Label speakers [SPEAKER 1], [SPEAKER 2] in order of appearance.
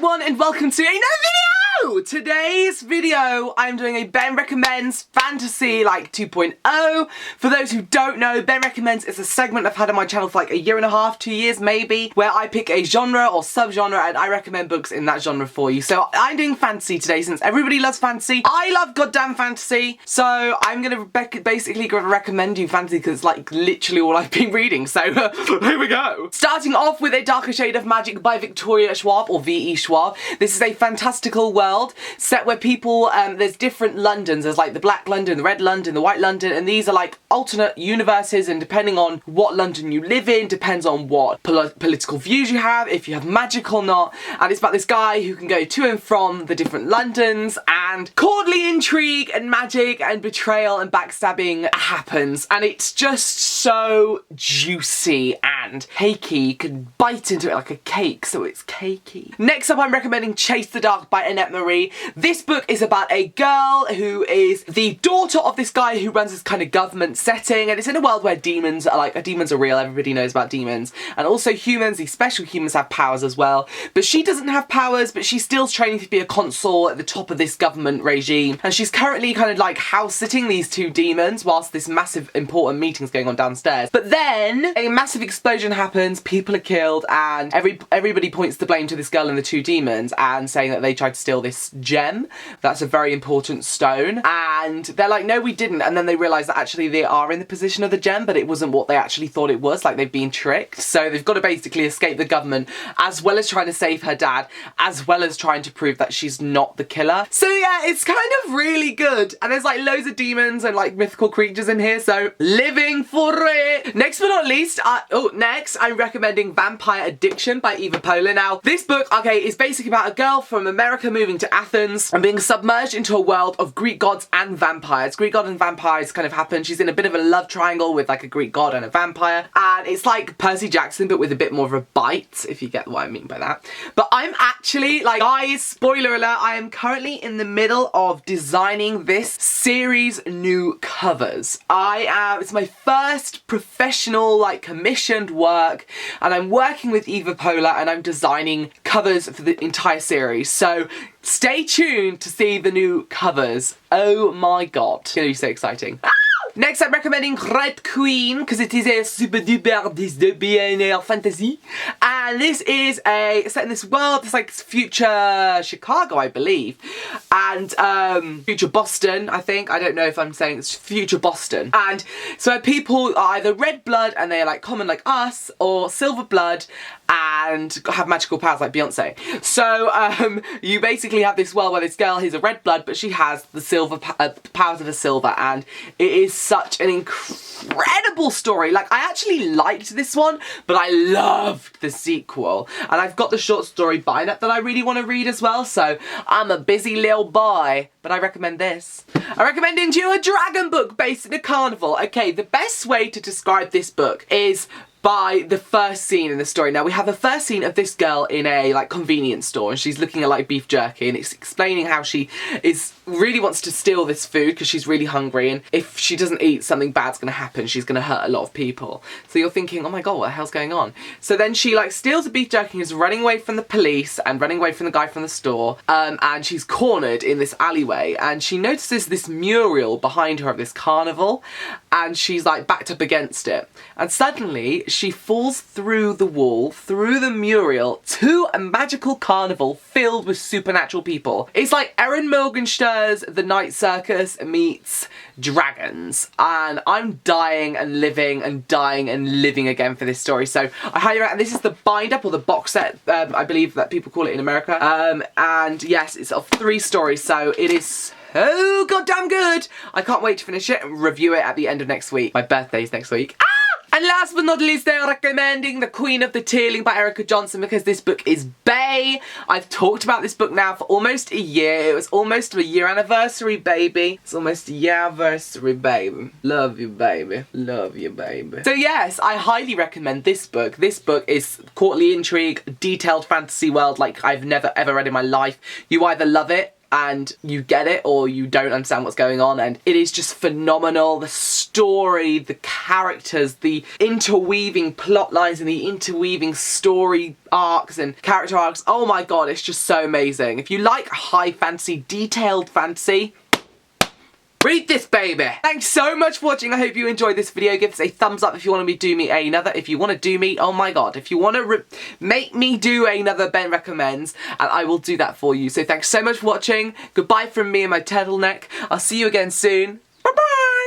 [SPEAKER 1] everyone and welcome to another video! Today's video, I'm doing a Ben Recommends Fantasy 2.0. For those who don't know, Ben Recommends is a segment I've had on my channel for like a year and a half, 2 years maybe, where I pick a genre or subgenre and I recommend books in that genre for you. So I'm doing fantasy today since everybody loves fantasy. I love goddamn fantasy, so I'm gonna basically recommend you fantasy because it's like literally all I've been reading, so here we go. Starting off with A Darker Shade of Magic by Victoria Schwab, or V.E. Schwab. This is a fantastical world set where people, there's different Londons. There's like the Black London, the Red London, the White London, and these are like alternate universes, and depending on what London you live in, depends on what political views you have, if you have magic or not, and it's about this guy who can go to and from the different Londons, and courtly intrigue and magic and betrayal and backstabbing happens, and it's just so juicy and cakey. You can bite into it like a cake, so it's cakey. Next up, I'm recommending Chase the Dark by Annette Marie. This book is about a girl who is the daughter of this guy who runs this kind of government setting, and it's in a world where demons are real. Everybody knows about demons, and also humans. These special humans have powers as well, but she doesn't have powers, but she's still training to be a consul at the top of this government regime, and she's currently kind of like house sitting these two demons whilst this massive important meeting's going on downstairs. But then a massive explosion happens, people are killed, and everybody points the blame to this girl and the two demons, and saying that they tried to steal this gem. That's a very important stone, and they're like, no, we didn't, and then they realise that actually they are in the position of the gem, but it wasn't what they actually thought it was. Like, they've been tricked, so they've got to basically escape the government, as well as trying to save her dad, as well as trying to prove that she's not the killer. So yeah, it's kind of really good, and there's like loads of demons and like mythical creatures in here, so living for it. Next but not least, next I'm recommending Vampire Addiction by Eva Pola. Now, this book, okay, is basically about a girl from America moving to Athens and being submerged into a world of Greek gods and vampires. Greek god and vampires kind of happen. She's in a bit of a love triangle with like a Greek god and a vampire, and it's like Percy Jackson but with a bit more of a bite, if you get what I mean by that. But I'm actually, like, guys, spoiler alert, I am currently in the middle of designing this series' new covers. It's my first professional, like, commissioned work, and I'm working with Eva Pola and I'm designing covers for the entire series. So stay tuned to see the new covers. Oh my god. It's gonna be so exciting. Next, I'm recommending Red Queen, because it is a super duper dystopian fantasy. And this is set in this world, it's like future Chicago, I believe. And future Boston, I think. I don't know if I'm saying it's future Boston. And so people are either red blood and they're like common like us, or silver blood and have magical powers like Beyonce. So you basically have this world where this girl is a red blood, but she has the silver powers of a silver, and it is such an incredible story. Like, I actually liked this one, but I loved the sequel, and I've got the short story bind-up that I really want to read as well, so I'm a busy little boy, but I recommend this. I recommend you a dragon book based in a carnival. Okay, the best way to describe this book is by the first scene in the story. Now, we have the first scene of this girl in a like convenience store, and she's looking at like beef jerky, and it's explaining how she really wants to steal this food because she's really hungry, and if she doesn't eat, something bad's gonna happen. She's gonna hurt a lot of people. So you're thinking, oh my god, what the hell's going on? So then she like steals the beef jerky and is running away from the police and running away from the guy from the store, and she's cornered in this alleyway, and she notices this mural behind her of this carnival, and she's like backed up against it, and suddenly she falls through the wall, through the mural, to a magical carnival filled with supernatural people. It's like Erin Morgenstern's The Night Circus meets dragons, and I'm dying and living and dying and living again for this story. So I highly recommend. This is the bind-up or the box set, I believe that people call it in America. And yes, it's of 3 stories, so it is so goddamn good. I can't wait to finish it and review it at the end of next week. My birthday's next week. And last but not least, they're recommending The Queen of the Tearling by Erica Johnson, because this book is bae. I've talked about this book now for almost a year. It was almost a year anniversary, baby. It's almost a year anniversary, baby. Love you, baby. Love you, baby. So yes, I highly recommend this book. This book is courtly intrigue, detailed fantasy world like I've never ever read in my life. You either love it and you get it or you don't understand what's going on, and it is just phenomenal. The story, the characters, the interweaving plot lines and the interweaving story arcs and character arcs, oh my god, it's just so amazing. If you like high fantasy, detailed fantasy, read this baby! Thanks so much for watching. I hope you enjoyed this video. Give us a thumbs up if you want me to do me another. If you want to do me, oh my god, if you want to make me do another Ben Recommends, and I will do that for you. So thanks so much for watching. Goodbye from me and my turtleneck. I'll see you again soon.